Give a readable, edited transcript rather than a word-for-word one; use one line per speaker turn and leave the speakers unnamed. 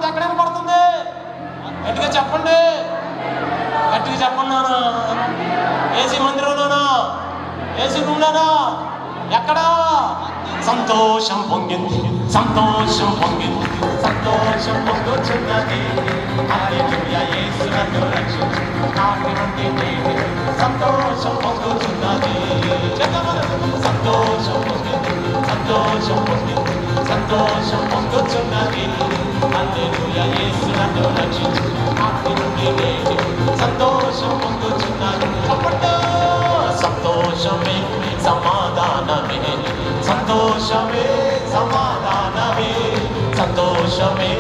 శబ్దం ఎక్కడైనా పడుతుంది? గట్టిగా చెప్పండి, గట్టిగా చెప్పండి నాన్న. ఏసీ మందిరంలోనా, ఏసీ రూమ్లోనా, ఎక్కడా? సంతోషం పొంగింది, సంతోషం పొంగింది, సంతోషం పొందుచున్నది. హల్లెలూయా, యేసు నన్ను రక్షించి నాటి నుండి నేడు సంతోషం పొందుచున్నది. సంతోషం పొంగింది, సంతోషం పొంగింది, సంతోషం పొందుచున్నది. హల్లెలూయా, యేసు నన్ను రక్షించి నాటి నుండి నేడు సంతోషం పొందుచున్నది. చెప్పండి. సంతోషమే సమాధానమే, సంతోషమే సమాధానమే, సంతోషమే